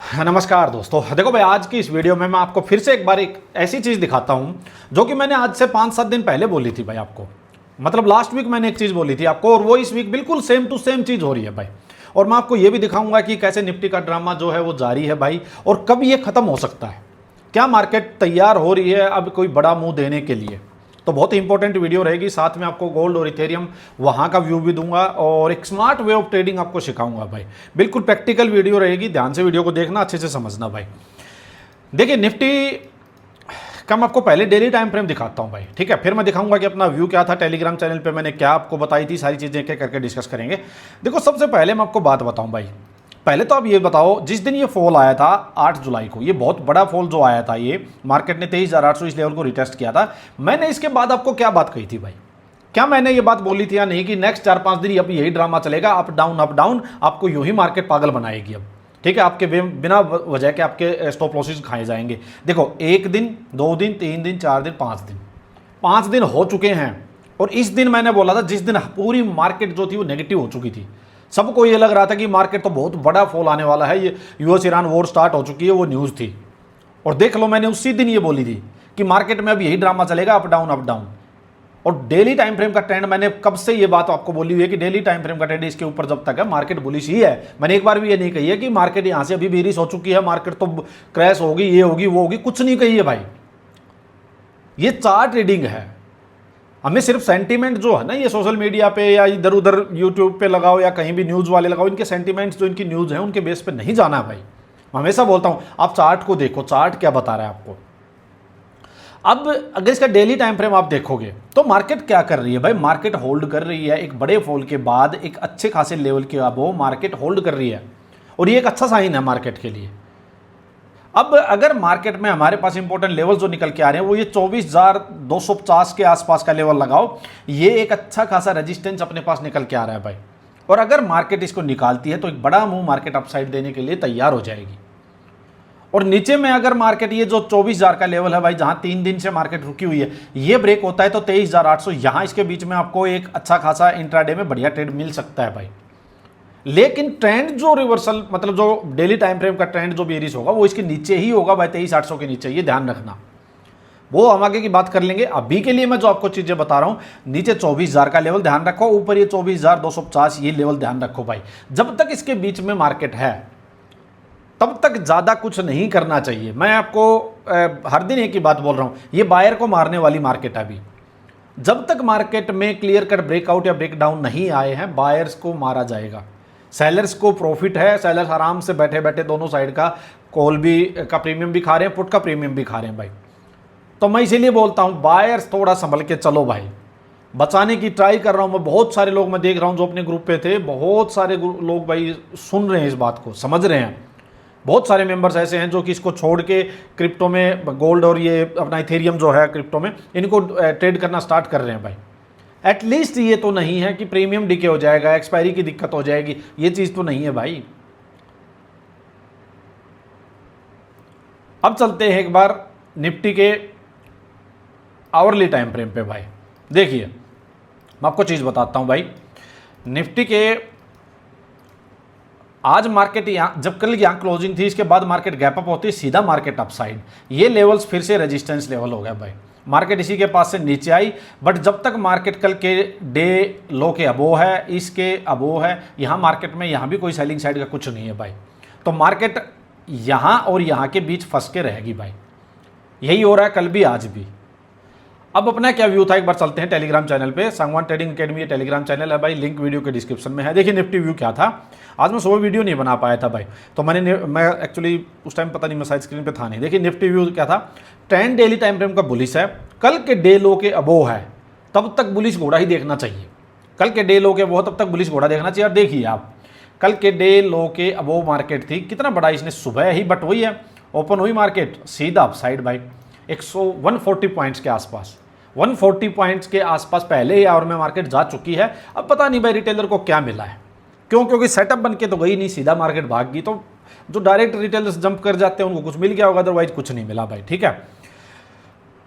नमस्कार दोस्तों, देखो भाई आज की इस वीडियो में मैं आपको फिर से एक बार एक ऐसी चीज़ दिखाता हूं जो कि मैंने आज से 5-7 दिन पहले बोली थी भाई आपको। मतलब लास्ट वीक मैंने एक चीज़ बोली थी आपको और वो इस वीक बिल्कुल सेम टू सेम चीज़ हो रही है भाई। और मैं आपको ये भी दिखाऊंगा कि कैसे निफ्टी का ड्रामा जो है वो जारी है भाई और कब ये खत्म हो सकता है। क्या मार्केट तैयार हो रही है अब कोई बड़ा मुंह देने के लिए। तो बहुत ही इंपॉर्टेंट वीडियो रहेगी। साथ में आपको गोल्ड और इथेरियम वहाँ का व्यू भी दूंगा और एक स्मार्ट वे ऑफ ट्रेडिंग आपको सिखाऊंगा भाई। बिल्कुल प्रैक्टिकल वीडियो रहेगी, ध्यान से वीडियो को देखना, अच्छे से समझना भाई। देखिए निफ्टी का मैं आपको पहले डेली टाइम फ्रेम दिखाता हूं भाई, ठीक है। फिर मैं दिखाऊंगा कि अपना व्यू क्या था, टेलीग्राम चैनल पे मैंने क्या आपको बताई थी, सारी चीज़ें क्या करके डिस्कस करेंगे। देखो सबसे पहले मैं आपको बात बताऊं भाई, पहले तो आप ये बताओ जिस दिन ये फॉल आया था 8 जुलाई को, ये बहुत बड़ा फॉल जो आया था, ये मार्केट ने 23,800 इस लेवल को रिटेस्ट किया था। मैंने इसके बाद आपको क्या बात कही थी भाई, क्या मैंने ये बात बोली थी या नहीं कि नेक्स्ट 4-5 दिन अब यही ड्रामा चलेगा, अप डाउन, आपको यूं ही मार्केट पागल बनाएगी अब, ठीक है। आपके बिना वजह के आपके स्टॉप लॉसेस खाए जाएंगे। देखो 1 दिन 2 दिन 3 दिन 4 दिन 5 दिन हो चुके हैं और इस दिन मैंने बोला था जिस दिन पूरी मार्केट जो थी वो नेगेटिव हो चुकी थी। सबको ये लग रहा था कि मार्केट तो बहुत बड़ा फॉल आने वाला है, ये यूएस ईरान वॉर स्टार्ट हो चुकी है, वो न्यूज़ थी। और देख लो मैंने उसी दिन ये बोली थी कि मार्केट में अब यही ड्रामा चलेगा, अप डाउन। और डेली टाइम फ्रेम का ट्रेंड, मैंने कब से ये बात आपको बोली हुई है कि डेली टाइम फ्रेम का ट्रेंड इसके ऊपर जब तक है मार्केट बुलिश ही है। मैंने एक बार भी ये नहीं कही है कि मार्केट यहां से अभी बेरिश हो चुकी है, मार्केट तो क्रैश होगी, ये होगी वो होगी, कुछ नहीं कही है भाई। ये चार्ट रीडिंग है। हमें सिर्फ सेंटीमेंट जो है ना, ये सोशल मीडिया पे या इधर उधर यूट्यूब पे लगाओ या कहीं भी न्यूज़ वाले लगाओ, इनके सेंटीमेंट्स जो इनकी न्यूज़ है उनके बेस पे नहीं जाना है भाई। मैं हमेशा बोलता हूं आप चार्ट को देखो, चार्ट क्या बता रहा है आपको। अब अगर इसका डेली टाइम फ्रेम आप देखोगे तो मार्केट क्या कर रही है भाई, मार्केट होल्ड कर रही है। एक बड़े फॉल के बाद एक अच्छे खासे लेवल के अबव मार्केट होल्ड कर रही है और ये एक अच्छा साइन है मार्केट के लिए। अब अगर मार्केट में हमारे पास इंपॉर्टेंट लेवल जो निकल के आ रहे हैं वो ये 24,250 के आसपास का लेवल लगाओ, ये एक अच्छा खासा रेजिस्टेंस अपने पास निकल के आ रहा है भाई। और अगर मार्केट इसको निकालती है तो एक बड़ा मूव मार्केट अपसाइड देने के लिए तैयार हो जाएगी। और नीचे में अगर मार्केट ये जो 24,000 का लेवल है भाई, जहां 3 दिन से मार्केट रुकी हुई है, ये ब्रेक होता है तो 23,800, यहां इसके बीच में आपको एक अच्छा खासा इंट्राडे में बढ़िया ट्रेड मिल सकता है भाई। लेकिन ट्रेंड जो रिवर्सल, मतलब जो डेली टाइम फ्रेम का ट्रेंड जो बेरिश होगा वो इसके नीचे ही होगा भाई, 23,800 के नीचे, ये ध्यान रखना। वो हम आगे की बात कर लेंगे। अभी के लिए मैं जो आपको चीजें बता रहा हूं, नीचे 24,000 का लेवल ध्यान रखो, ऊपर ये 24,250 ये लेवल ध्यान रखो भाई। जब तक इसके बीच में मार्केट है तब तक ज़्यादा कुछ नहीं करना चाहिए। मैं आपको हर दिन एक ही बात बोल रहा हूँ, ये बायर को मारने वाली मार्केट है अभी। जब तक मार्केट में क्लियर कट ब्रेकआउट या ब्रेकडाउन नहीं आए हैं, बायर्स को मारा जाएगा। सेलर्स को प्रॉफिट है, सेलर्स आराम से बैठे बैठे दोनों साइड का कॉल भी का प्रीमियम भी खा रहे हैं, पुट का प्रीमियम भी खा रहे हैं भाई। तो मैं इसीलिए बोलता हूँ बायर्स थोड़ा संभल के चलो भाई, बचाने की ट्राई कर रहा हूँ मैं। बहुत सारे लोग मैं देख रहा हूँ जो अपने ग्रुप पे थे, बहुत सारे लोग भाई सुन रहे हैं, इस बात को समझ रहे हैं। बहुत सारे मेंबर्स ऐसे हैं जो कि इसको छोड़ के क्रिप्टो में, गोल्ड और ये अपना इथेरियम जो है क्रिप्टो में, इनको ट्रेड करना स्टार्ट कर रहे हैं भाई। एटलीस्ट ये तो नहीं है कि प्रीमियम डिके हो जाएगा, एक्सपायरी की दिक्कत हो जाएगी, ये चीज़ तो नहीं है भाई। अब चलते हैं एक बार निफ्टी के आवरली टाइम फ्रेम पे भाई। देखिए मैं आपको चीज़ बताता हूँ भाई, निफ्टी के आज मार्केट यहाँ, जब कल यहाँ क्लोजिंग थी, इसके बाद मार्केट गैप अप होती है, सीधा मार्केट अपसाइड। ये लेवल्स फिर से रेजिस्टेंस लेवल हो गया भाई। मार्केट इसी के पास से नीचे आई, बट जब तक मार्केट कल के डे लो के अबो है, इसके अबो है, यहाँ मार्केट में यहाँ भी कोई सेलिंग साइड का कुछ नहीं है भाई। तो मार्केट यहाँ और यहाँ के बीच फंस के रहेगी भाई। यही हो रहा है कल भी आज भी। अब अपना क्या व्यू था एक बार चलते हैं टेलीग्राम चैनल पे। Sangwan trading academy Telegram channel है भाई, लिंक वीडियो के डिस्क्रिप्शन में है। देखिए निफ्टी व्यू क्या था। आज मैं सुबह वीडियो नहीं बना पाया था भाई, तो मैं एक्चुअली उस टाइम पता नहीं, मैं साइड स्क्रीन पे था नहीं। देखिए निफ्टी व्यू क्या था, ट्रेंड डेली टाइम फ्रेम का बुलिश है, कल के डे लो के अबो है, तब तक बुलिश घोड़ा ही देखना चाहिए। कल के डे लो के वो तब तक बुलिश घोड़ा देखना चाहिए। और देखिए आप, कल के डे लो के अबो मार्केट थी, कितना बड़ा इसने सुबह ही, बट वही है, ओपन हुई मार्केट सीधा अपसाइड भाई, 140 पॉइंट्स के आसपास, 140 पॉइंट्स के आसपास पहले ही आवर में मार्केट जा चुकी है। अब पता नहीं भाई रिटेलर को क्या मिला है, क्यों, क्योंकि सेटअप बन के तो गई नहीं, सीधा मार्केट भाग गई। तो जो डायरेक्ट रिटेलर्स जंप कर जाते हैं उनको कुछ मिल गया होगा, अदरवाइज कुछ नहीं मिला भाई, ठीक है।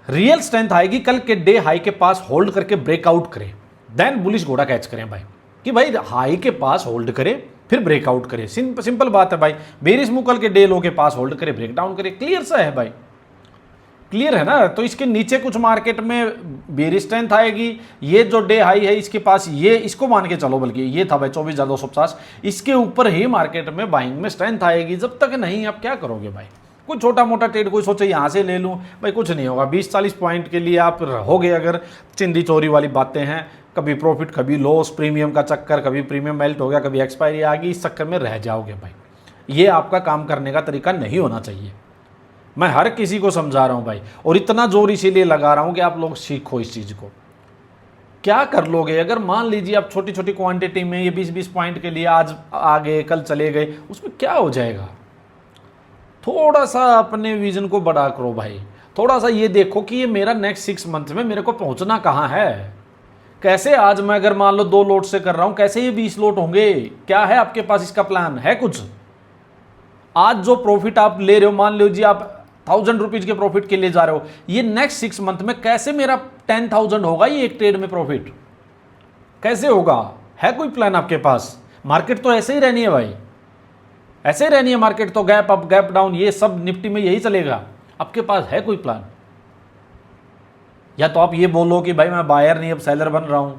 रियल स्ट्रेंथ आएगी कल के डे हाई के पास होल्ड करके ब्रेकआउट करे, देन बुलिश घोड़ा कैच करें भाई, कि भाई हाई के पास होल्ड करे, फिर ब्रेकआउट करे। सिंपल बात है भाई, बेरिश मुकल के डे लो के पास होल्ड करे, ब्रेक डाउन करे, क्लियर सा है भाई, क्लियर है ना। तो इसके नीचे कुछ मार्केट में बेरिश स्ट्रेंथ आएगी, ये जो डे हाई है इसके पास, ये इसको मान के चलो, बल्कि ये था भाई 24,250, इसके ऊपर ही मार्केट में बाइंग में स्ट्रेंथ आएगी। जब तक नहीं, आप क्या करोगे भाई, कोई छोटा मोटा ट्रेड कोई सोचे यहाँ से ले लूँ, भाई कुछ नहीं होगा। 20-40 पॉइंट के लिए आप रहोगे अगर चिंदी चोरी वाली बातें हैं, कभी प्रॉफिट कभी लॉस, प्रीमियम का चक्कर, कभी प्रीमियम मेल्ट हो गया, कभी एक्सपायरी आ गई, इस चक्कर में रह जाओगे भाई। ये आपका काम करने का तरीका नहीं होना चाहिए। मैं हर किसी को समझा रहा हूँ भाई, और इतना जोर इसीलिए लगा रहा हूँ कि आप लोग सीखो इस चीज़ को। क्या कर लोगे अगर मान लीजिए आप छोटी छोटी क्वांटिटी में ये 20-20 पॉइंट के लिए आज आ गए कल चले गए, उसमें क्या हो जाएगा। थोड़ा सा अपने विजन को बड़ा करो भाई, थोड़ा सा ये देखो कि ये मेरा नेक्स्ट 6 मंथ में मेरे को पहुंचना कहाँ है। कैसे आज मैं अगर मान लो 2 लोट से कर रहा हूं, कैसे ये 20 लोट होंगे, क्या है आपके पास इसका प्लान है कुछ। आज जो प्रॉफिट आप ले रहे हो, मान लीजिए आप 1000 रुपीज के प्रॉफिट के लिए जा रहे हो, ये नेक्स्ट 6 मंथ में कैसे मेरा 10,000 होगा ये एक ट्रेड में प्रॉफिट, कैसे होगा। है कोई प्लान आपके पास। मार्केट तो ऐसे ही रहनी है भाई, ऐसे ही रहनी है मार्केट तो, गैप अप गैप डाउन, ये सब निफ्टी में यही चलेगा। आपके पास है कोई प्लान। या तो आप ये बोलो कि भाई मैं बायर नहीं अब सेलर बन रहा हूं,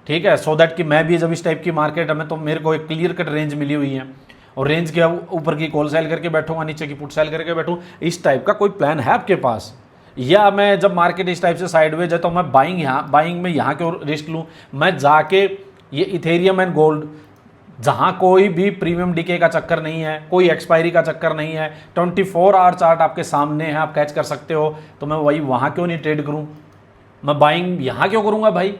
ठीक है, सो दैट कि मैं भी जब इस टाइप की मार्केट में, तो मेरे को एक क्लियर कट रेंज मिली हुई है और रेंज के ऊपर की कॉल सेल करके बैठूंगा, नीचे की पुट सेल करके बैठूं, इस टाइप का कोई प्लान है आपके पास। या मैं जब मार्केट इस टाइप से साइडवेज है तो मैं बाइंग में यहाँ क्यों रिस्क लूँ। मैं जाके ये इथेरियम एंड गोल्ड, जहाँ कोई भी प्रीमियम डीके का चक्कर नहीं है, कोई एक्सपायरी का चक्कर नहीं है, 24 आवर चार्ट आपके सामने है, आप कैच कर सकते हो, तो मैं वही वहाँ क्यों नहीं ट्रेड करूँ। मैं बाइंग यहाँ क्यों करूँगा भाई।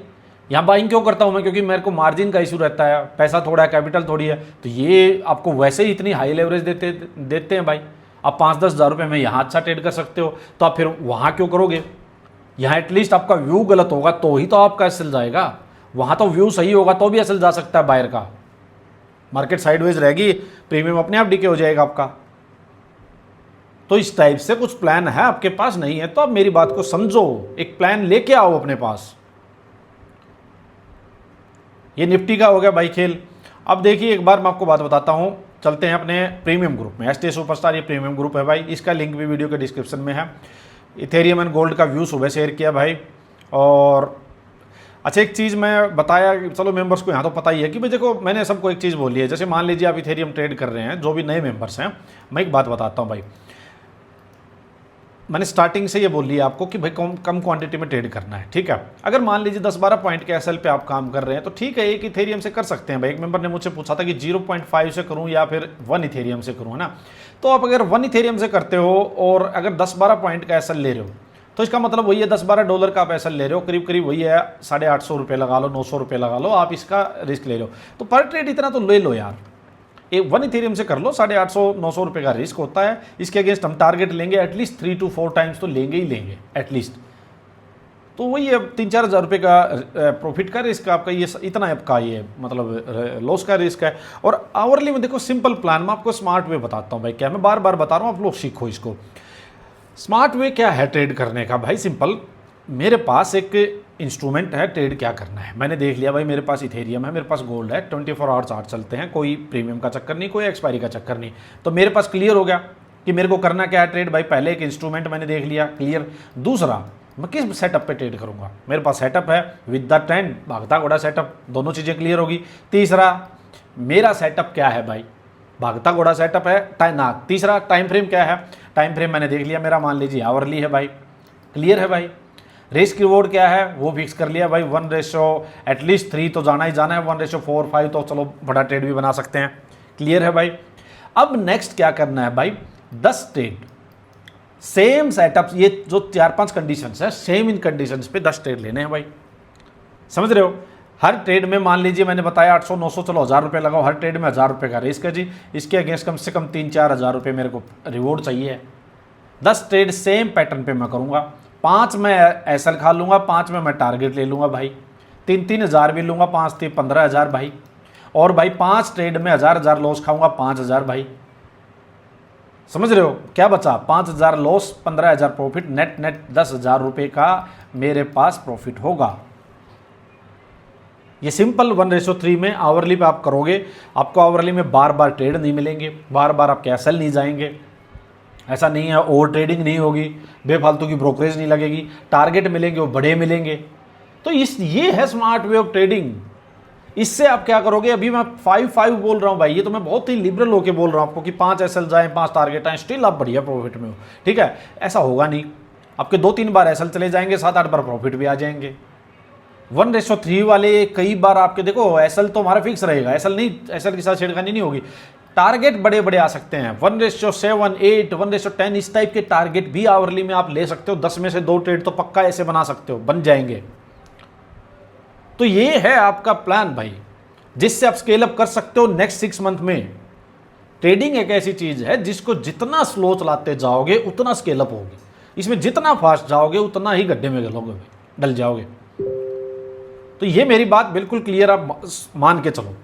यहाँ बाइंग क्यों करता हूँ मैं, क्योंकि मेरे को मार्जिन का इशू रहता है, पैसा थोड़ा है, कैपिटल थोड़ी है, तो ये आपको वैसे ही इतनी हाई लेवरेज देते हैं भाई। आप 5-10 हज़ार रुपये में यहाँ अच्छा ट्रेड कर सकते हो, तो आप फिर वहाँ क्यों करोगे। यहाँ एटलीस्ट आपका व्यू गलत होगा तो ही तो आपका एसएल जाएगा, वहाँ तो व्यू सही होगा तो भी एसएल जा सकता है बायर का। मार्केट साइडवेज रहेगी, प्रीमियम अपने आप डीके हो जाएगा आपका। तो इस टाइप से कुछ प्लान है आपके पास, नहीं है तो आप मेरी बात को समझो, एक प्लान लेके आओ अपने पास। ये निफ्टी का हो गया भाई खेल। अब देखिए एक बार मैं आपको बात बताता हूं, चलते हैं अपने प्रीमियम ग्रुप में। एसटी सुपरस्टार ये प्रीमियम ग्रुप है भाई, इसका लिंक भी वीडियो के डिस्क्रिप्शन में है। इथेरियम एंड गोल्ड का व्यू सुबह शेयर किया भाई। और अच्छा एक चीज़ मैं बताया, चलो मेंबर्स को यहाँ तो पता ही है कि भाई देखो मैंने सबको एक चीज़ बोली है, जैसे मान लीजिए आप इथेरियम ट्रेड कर रहे हैं, जो भी नए मेंबर्स हैं, मैं एक बात बताता हूँ भाई। मैंने स्टार्टिंग से ये बोल लिया आपको कि भाई कम क्वांटिटी में ट्रेड करना है, ठीक है। अगर मान लीजिए 10-12 पॉइंट के एसएल पे आप काम कर रहे हैं तो ठीक है, एक इथेरियम से कर सकते हैं भाई। एक मेंबर ने मुझसे पूछा था कि 0.5 से करूं या फिर 1 इथेरियम से करूं, है ना। तो आप अगर 1 इथेरियम से करते हो और अगर 10-12 पॉइंट का एसएल ले रहे हो, तो इसका मतलब वही है $10-12 का आप एसएल ले रहे हो, करीब करीब वही है 850 रुपये लगा लो, 900 रुपये लगा लो, आप इसका रिस्क ले लो। तो पर ट्रेड इतना तो ले लो यार, 1 इथेरियम से कर लो, 850-900 रुपये का रिस्क होता है। इसके अगेंस्ट हम टारगेट लेंगे एटलीस्ट 3 to 4 टाइम्स तो लेंगे ही लेंगे एटलीस्ट। तो वही है 3-4 हज़ार रुपये का प्रॉफिट का रिस्क आपका, ये इतना आपका ये मतलब लॉस का रिस्क है। और आवरली में देखो सिंपल प्लान, मैं आपको स्मार्ट वे बताता हूँ भाई। क्या मैं बार बार बता रहा हूँ, आप लोग सीखो इसको। स्मार्ट वे क्या है ट्रेड करने का भाई, सिंपल। मेरे पास एक इंस्ट्रूमेंट है, ट्रेड क्या करना है मैंने देख लिया भाई। मेरे पास इथेरियम है, मेरे पास गोल्ड है, 24 आवर चार्ट चलते हैं, कोई प्रीमियम का चक्कर नहीं, कोई एक्सपायरी का चक्कर नहीं। तो मेरे पास क्लियर हो गया कि मेरे को करना क्या है ट्रेड भाई। पहले एक इंस्ट्रूमेंट मैंने देख लिया क्लियर। दूसरा, मैं किस सेटअप पे ट्रेड करूंगा, मेरे पास सेटअप है विद द ट्रेंड, भागता घोड़ा सेटअप, दोनों चीज़ें क्लियर होगी। तीसरा, मेरा सेटअप क्या है भाई, भागता घोड़ा सेटअप है ना। तीसरा, टाइम फ्रेम क्या है, टाइम फ्रेम मैंने देख लिया, मेरा मान लीजिए आवरली है भाई, क्लियर है भाई। रिस्क रिवॉर्ड क्या है वो फिक्स कर लिया भाई, 1 एटलीस्ट 3 तो जाना ही जाना है, 1:4-5 तो चलो बड़ा ट्रेड भी बना सकते हैं, क्लियर है भाई। अब नेक्स्ट क्या करना है भाई, 10 ट्रेड सेम सेटअप, ये जो 4-5 कंडीशंस है, सेम इन कंडीशंस पे 10 ट्रेड लेने हैं भाई, समझ रहे हो। हर ट्रेड में मान लीजिए मैंने बताया 800-900, चलो 1000 रुपये लगाओ, हर ट्रेड में 1000 रुपये का रिस्क है जी। इसके अगेंस्ट कम से कम 3-4 हज़ार रुपये मेरे को रिवॉर्ड चाहिए। 10 ट्रेड सेम पैटर्न पे मैं करूँगा, 5 मैं एसएल खा लूँगा, 5 में मैं टारगेट ले लूँगा भाई, 3-3 हज़ार भी लूँगा, 5-3 15 हज़ार भाई। और भाई 5 ट्रेड में 1000 लॉस खाऊँगा, 5000 भाई, समझ रहे हो। क्या बचा, 5000 लॉस, 15000 प्रॉफिट, नेट 10,000 रुपये का मेरे पास प्रॉफिट होगा। ये सिंपल 1:3 में आवरली पे आप करोगे, आपको आवरली में बार बार ट्रेड नहीं मिलेंगे, बार बार आपके एसएल नहीं जाएंगे, ऐसा नहीं है, ओवर ट्रेडिंग नहीं होगी, बेफालतू की ब्रोकरेज नहीं लगेगी, टारगेट मिलेंगे वो बड़े मिलेंगे। तो ये है स्मार्ट वे ऑफ ट्रेडिंग। इससे आप क्या करोगे, अभी मैं 5 बोल रहा हूँ भाई, ये तो मैं बहुत ही लिबरल होकर बोल रहा हूँ आपको कि 5 एसएल जाएँ, 5 टारगेट आए, स्टिल आप बढ़िया प्रॉफिट में हो, ठीक है। ऐसा होगा नहीं, आपके 2-3 बार एसएल चले जाएंगे, 7-8 बार प्रॉफिट भी आ जाएंगे। 1:3 वाले कई बार आपके देखो, एसएल तो हमारा फिक्स रहेगा, एसएल नहीं, एसएल के साथ छेड़खानी नहीं होगी, टारगेट बड़े बड़े आ सकते हैं, 1:7, 8, 1:10 इस टाइप के टारगेट भी आवरली में आप ले सकते हो। 10 में से 2 ट्रेड तो पक्का ऐसे बना सकते हो, बन जाएंगे। तो ये है आपका प्लान भाई, जिससे आप स्केल अप कर सकते हो नेक्स्ट 6 मंथ में। ट्रेडिंग एक ऐसी चीज है जिसको जितना स्लो चलाते जाओगे उतना स्केल अप होगी, इसमें जितना फास्ट जाओगे उतना ही गड्ढे में डल जाओगे। तो ये मेरी बात बिल्कुल क्लियर आप मान के चलो।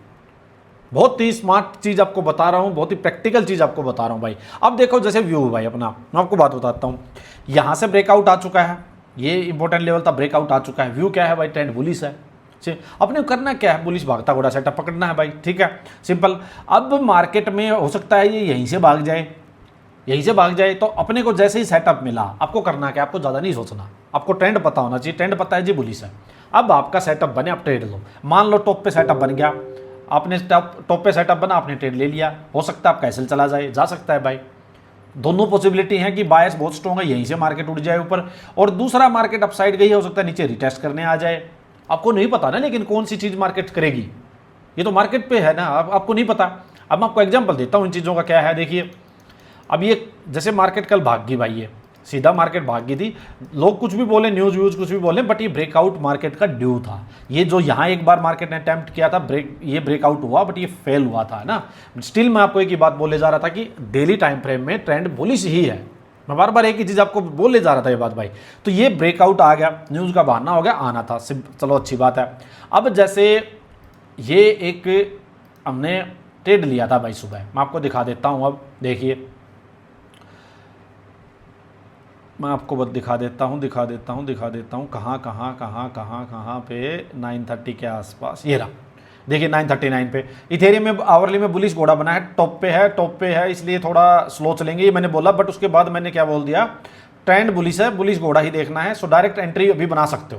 बहुत ही स्मार्ट चीज आपको बता रहा हूं, बहुत ही प्रैक्टिकल चीज आपको बता रहा हूं भाई। अब देखो जैसे व्यू भाई अपना, मैं आपको बात बताता हूं, यहां से ब्रेकआउट आ चुका है, ये इंपॉर्टेंट लेवल था, ब्रेकआउट आ चुका है। व्यू क्या है भाई, ट्रेंड बुलिश है। अपने करना क्या है, बुलिश भागता घोड़ा सेटअप पकड़ना है भाई, ठीक है, सिंपल। अब मार्केट में हो सकता है ये यहीं से भाग जाए, यहीं से भाग जाए, तो अपने को जैसे ही सेटअप मिला, आपको करना क्या, आपको ज़्यादा नहीं सोचना, आपको ट्रेंड पता होना चाहिए। ट्रेंड पता है जी बुलिश है, अब आपका सेटअप बने, आप ट्रेड लो। मान लो टॉप पे सेटअप बन गया, आपने टॉप पे सेटअप बना, आपने ट्रेड ले लिया, हो सकता है आपका एसएल चला जाए, जा सकता है भाई। दोनों पॉसिबिलिटी है कि बायस बहुत स्ट्रॉन्ग है, यहीं से मार्केट उठ जाए ऊपर, और दूसरा मार्केट अपसाइड गई है, हो सकता है नीचे रिटेस्ट करने आ जाए। आपको नहीं पता ना, लेकिन कौन सी चीज़ मार्केट करेगी, ये तो मार्केट पे है ना, आपको नहीं पता। अब मैं आपको एग्जांपल देता हूँ इन चीज़ों का क्या है। देखिए अब ये जैसे मार्केट कल भाग गई भाई, ये सीधा मार्केट भाग गई थी, लोग कुछ भी बोले, न्यूज़ व्यूज़ कुछ भी बोले, बट ये ब्रेकआउट मार्केट का ड्यू था। ये जो यहाँ एक बार मार्केट ने अटेम्प्ट किया था ये ब्रेकआउट हुआ, बट ये फेल हुआ था ना। स्टिल मैं आपको एक ही बात बोले जा रहा था कि डेली टाइम फ्रेम में ट्रेंड बुलिश ही है, मैं बार बार एक ही चीज़ आपको बोले जा रहा था ये बात भाई। तो ये ब्रेकआउट आ गया, न्यूज़ का बहाना हो गया, आना था, चलो अच्छी बात है। अब जैसे ये एक हमने ट्रेड लिया था भाई सुबह, मैं आपको दिखा देता हूँ। अब देखिए मैं आपको बस दिखा देता हूँ कहाँ पे 9:30 के आसपास, ये रहा देखिए 9:39 पे। इथेरियम में आवरली में बुलिश घोड़ा बना है, टॉप पे है, इसलिए थोड़ा स्लो चलेंगे, ये मैंने बोला। बट उसके बाद मैंने क्या बोल दिया, ट्रेंड बुलिश है, बुलिश घोड़ा ही देखना है। सो डायरेक्ट एंट्री अभी बना सकते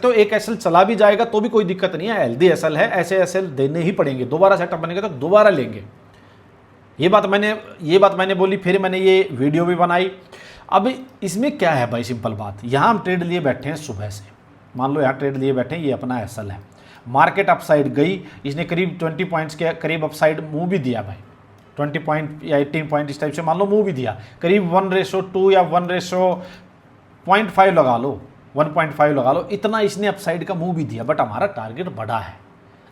हो, एक एसएल चला भी जाएगा तो भी कोई दिक्कत नहीं है, हेल्दी एसएल है, ऐसे एसएल देने ही पड़ेंगे। दोबारा सेटअप बनेगा तो दोबारा लेंगे, ये बात मैंने बोली, फिर मैंने ये वीडियो भी बनाई। अब इसमें क्या है भाई, सिंपल बात, यहाँ हम ट्रेड लिए बैठे हैं सुबह से, मान लो यहाँ ट्रेड लिए बैठे हैं, ये अपना एसएल है, मार्केट अपसाइड गई, इसने करीब 20 पॉइंट्स के करीब अपसाइड मूव भी दिया भाई, 20 पॉइंट या 18 पॉइंट इस टाइप से मान लो मूव भी दिया, करीब 1:2 या 1:0.5 लगा लो, 1.5 लगा लो, इतना इसने अपसाइड का मूव भी दिया। बट हमारा टारगेट बड़ा है,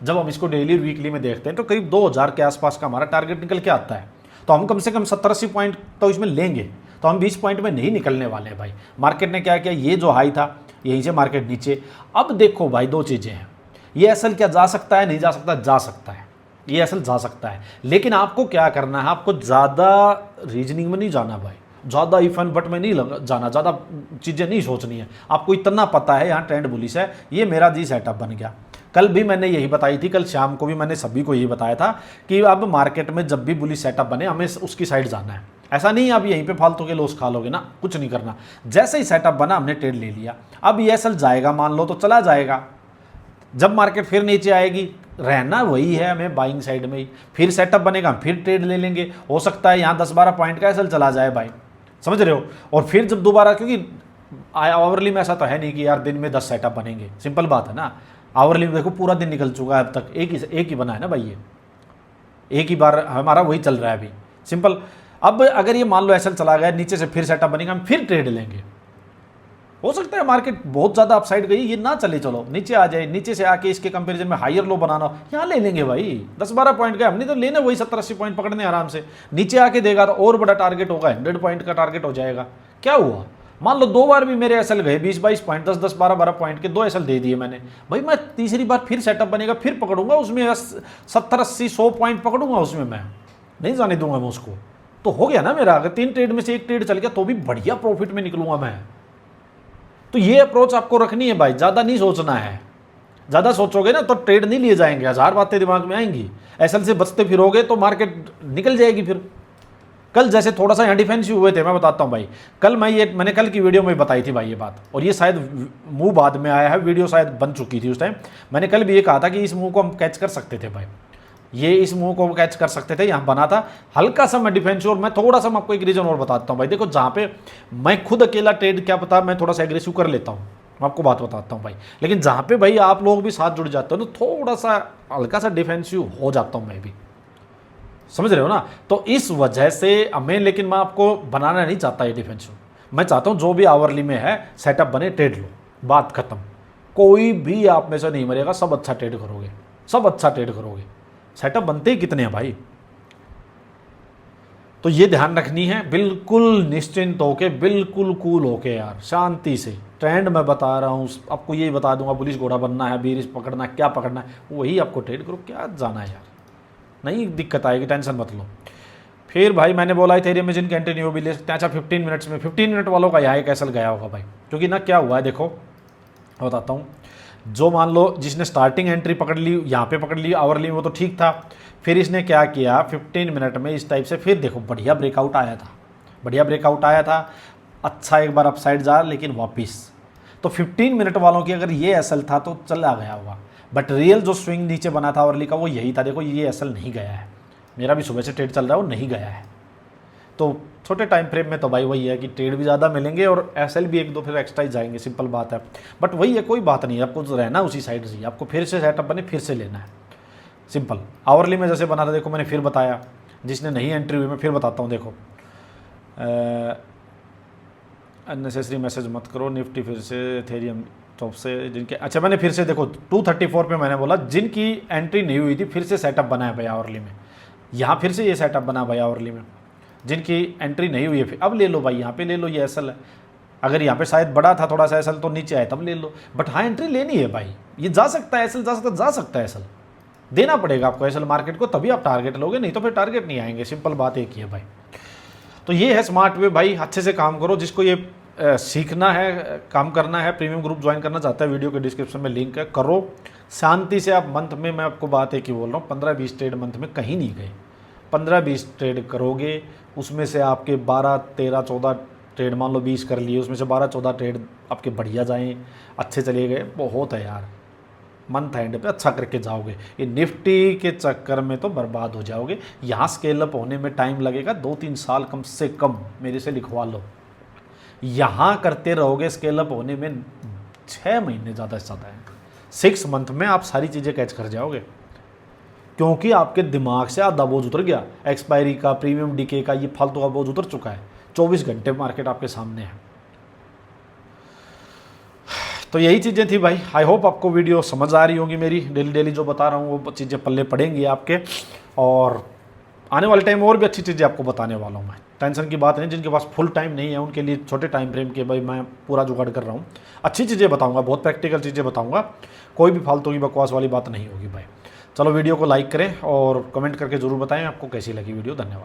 जब हम इसको डेली वीकली में देखते हैं तो करीब 2000 के आसपास का हमारा टारगेट निकल के आता है। तो हम कम से कम 70-80 पॉइंट तो इसमें लेंगे, तो हम 20 पॉइंट में नहीं निकलने वाले हैं भाई। मार्केट ने क्या किया, ये जो हाई था यहीं से मार्केट नीचे। अब देखो भाई, दो चीज़ें हैं, ये एसएल क्या जा सकता है, नहीं जा सकता, जा सकता है, ये एसएल जा सकता है, लेकिन आपको क्या करना है, आपको ज़्यादा रीजनिंग में नहीं जाना भाई, ज़्यादा इफ एंड बट में नहीं जाना, ज़्यादा चीज़ें नहीं सोचनी है। आपको इतना पता है यहाँ ट्रेंड बुलिश है, ये मेरा जी सेटअप बन गया। कल भी मैंने यही बताई थी, कल शाम को भी मैंने सभी को यही बताया था कि अब मार्केट में जब भी बुलिश सेटअप बने हमें उसकी साइड जाना है। ऐसा नहीं आप यहीं पे फालतू के लॉस खा लोगे ना, कुछ नहीं करना। जैसे ही सेटअप बना हमने ट्रेड ले लिया, अब ये एसएल जाएगा मान लो तो चला जाएगा, जब मार्केट फिर नीचे आएगी रहना वही है हमें बाइंग साइड में ही, फिर सेटअप बनेगा फिर ट्रेड ले लेंगे। हो सकता है यहाँ 10-12 पॉइंट का एसएल चला जाए भाई, समझ रहे हो। और फिर जब दोबारा, क्योंकि आवरली में ऐसा तो है नहीं कि यार दिन में 10 सेटअप बनेंगे, सिंपल बात है ना। आवरली में देखो पूरा दिन निकल चुका है अब तक, एक ही बना है ना भाई, ये एक ही बार हमारा वही चल रहा है अभी, सिंपल। अब अगर ये मान लो एसएल चला गया नीचे से, फिर सेटअप बनेगा, हम फिर ट्रेड लेंगे। हो सकता है मार्केट बहुत ज़्यादा अपसाइड गई, ये ना चले, चलो नीचे आ जाए, नीचे से आके इसके कंपैरिजन में हायर लो बनाना, यहाँ ले लेंगे भाई। 10-12 पॉइंट का हमने तो लेने वही 70-80 पॉइंट पकड़ने आराम से। नीचे आके देगा तो और बड़ा टारगेट होगा, 100 पॉइंट का टारगेट हो जाएगा। क्या हुआ, मान लो 2 बार भी मेरे एसएल गए 20-22 पॉइंट, 10-10, 12-12 पॉइंट के 2 एसएल दे दिए मैंने भाई। मैं तीसरी बार फिर सेटअप बनेगा, फिर पकड़ूंगा उसमें 70-80-100 पॉइंट पकड़ूंगा उसमें, मैं नहीं जाने दूंगा मैं उसको। तो हो गया ना मेरा, अगर 3 ट्रेड में से 1 ट्रेड चल गया तो भी बढ़िया प्रॉफिट में निकलूंगा मैं। तो ये अप्रोच आपको रखनी है भाई, ज़्यादा नहीं सोचना है, ज़्यादा सोचोगे ना तो ट्रेड नहीं लिए जाएंगे, 1000 बातें दिमाग में आएंगी। एसएल से बचते फिरोगे तो मार्केट निकल जाएगी। फिर कल जैसे थोड़ा सा यहाँ डिफेंसिव हुए थे, मैं बताता हूँ भाई। कल मैंने कल की वीडियो में बताई थी भाई ये बात, और ये शायद मुंह बाद में आया है, वीडियो शायद बन चुकी थी उस टाइम। मैंने कल भी ये कहा था कि इस मुंह को हम कैच कर सकते थे भाई, ये इस मुंह को कैच कर सकते थे, यहाँ बना था हल्का सा मैं डिफेंसिव। और मैं थोड़ा सा आपको एक रीजन और बताता हूँ भाई। देखो जहाँ पे मैं खुद अकेला ट्रेड क्या पता मैं थोड़ा सा एग्रेसिव कर लेता हूँ, मैं आपको बात बताता हूँ भाई। लेकिन जहाँ पे भाई आप लोग भी साथ जुड़ जाते हो ना, थोड़ा सा हल्का सा डिफेंसिव हो जाता हूँ मैं भी, समझ रहे हो ना। तो इस वजह से लेकिन मैं आपको बनाना नहीं चाहता ये डिफेंसिव। मैं चाहता हूँ जो भी आवरली में है सेटअप बने, ट्रेड लो, बात खत्म। कोई भी आप में से नहीं मरेगा, सब अच्छा ट्रेड करोगे, सब अच्छा ट्रेड करोगे। सेटअप बनते ही कितने हैं भाई, तो ये ध्यान रखनी है। बिल्कुल निश्चिंत होके, बिल्कुल कूल होके यार, शांति से। ट्रेंड मैं बता रहा हूँ आपको, यही बता दूंगा, पुलिस घोड़ा बनना है, बीरिश पकड़ना है, क्या पकड़ना है वही आपको ट्रेड करो, क्या जाना है यार, नहीं दिक्कत आएगी, टेंशन मत लो। फिर भाई मैंने बोला इथेरियम में जिनकी एंट्री नहीं हो भी ले सकते हैं। अच्छा 15 मिनट्स में, 15 मिनट वालों का यहाँ एक एसएल गया होगा भाई, क्योंकि ना क्या हुआ है देखो बताता हूँ। जो मान लो जिसने स्टार्टिंग एंट्री पकड़ ली, यहाँ पे पकड़ ली आवरली में, वो तो ठीक था। फिर इसने क्या किया 15 मिनट में इस टाइप से, फिर देखो बढ़िया ब्रेकआउट आया था, बढ़िया ब्रेकआउट आया था, अच्छा एक बार अपसाइड जा, लेकिन वापिस। तो 15 मिनट वालों की अगर ये एसएल था तो चला गया होगा, बट रियल जो स्विंग नीचे बना था आवरली का वो यही था। देखो ये एसएल नहीं गया है, मेरा भी सुबह से ट्रेड चल रहा है, वो नहीं गया है। तो छोटे टाइम फ्रेम में तो भाई वही है कि ट्रेड भी ज़्यादा मिलेंगे और एसएल भी एक दो फिर एक्स्ट्रा ही जाएंगे, सिंपल बात है। बट वही है, कोई बात नहीं है, आपको रहना उसी साइड से, आपको फिर से सेटअप बने फिर से लेना है, सिंपल। आवरली में जैसे बना था देखो, मैंने फिर बताया, जिसने नहीं एंट्री हुई मैं फिर बताता हूँ। देखो अननेसेसरी मैसेज मत करो, निफ्टी फिर से एथेरियम टॉप से जिनके, अच्छा मैंने फिर से देखो 234 पे मैंने बोला जिनकी एंट्री नहीं हुई थी फिर से सेटअप बना है भाई आवरली में। यहाँ फिर से ये सेटअप बना भाई आवरली में, जिनकी एंट्री नहीं हुई है फिर अब ले लो भाई, यहाँ पे ले लो, ये एसएल है। अगर यहाँ पे शायद बड़ा था थोड़ा सा एसएल तो नीचे आए तब ले लो, बट हाँ एंट्री लेनी है भाई, ये जा सकता है एसएल, जा सकता है एसएल, देना पड़ेगा आपको एसएल मार्केट को, तभी आप टारगेट लोगे, नहीं तो फिर टारगेट नहीं आएंगे, सिंपल बात एक ही है भाई। तो ये है स्मार्ट वे भाई, अच्छे से काम करो। जिसको ये सीखना है, काम करना है, प्रीमियम ग्रुप ज्वाइन करना चाहता है, वीडियो के डिस्क्रिप्शन में लिंक है, करो शांति से। आप मंथ में, मैं आपको बात एक ही बोल रहा हूँ, 15-20 ट्रेड मंथ में कहीं नहीं गए, 15-20 ट्रेड करोगे, उसमें से आपके 12-13-14 ट्रेड, मान लो 20 कर लिए, उसमें से 12-14 ट्रेड आपके बढ़िया जाएँ, अच्छे चले गए, बहुत है यार। मंथ एंड पे अच्छा करके जाओगे, ये निफ्टी के चक्कर में तो बर्बाद हो जाओगे। यहाँ स्केल अप होने में टाइम लगेगा, 2-3 साल कम से कम, मेरे से लिखवा लो। यहाँ करते रहोगे स्केल अप होने में 6 महीने ज़्यादा से ज़्यादा है, 6 मंथ में आप सारी चीज़ें कैच कर जाओगे, क्योंकि आपके दिमाग से आधा बोझ उतर गया, एक्सपायरी का, प्रीमियम डीके का, ये फालतू का बोझ उतर चुका है। 24 घंटे मार्केट आपके सामने है। तो यही चीज़ें थी भाई, आई होप आपको वीडियो समझ आ रही होंगी मेरी, डेली जो बता रहा हूँ वो चीज़ें पल्ले पड़ेंगी आपके, और आने वाले टाइम और भी अच्छी चीज़ें आपको बताने वाला हूँ मैं, टेंशन की बात नहीं। जिनके पास फुल टाइम नहीं है उनके लिए छोटे टाइम फ्रेम के भाई मैं पूरा जुगाड़ कर रहा हूँ, अच्छी चीज़ें बताऊँगा, बहुत प्रैक्टिकल चीज़ें बताऊँगा, कोई भी फालतू की बकवास वाली बात नहीं होगी भाई। चलो वीडियो को लाइक करें और कमेंट करके ज़रूर बताएं आपको कैसी लगी वीडियो। धन्यवाद।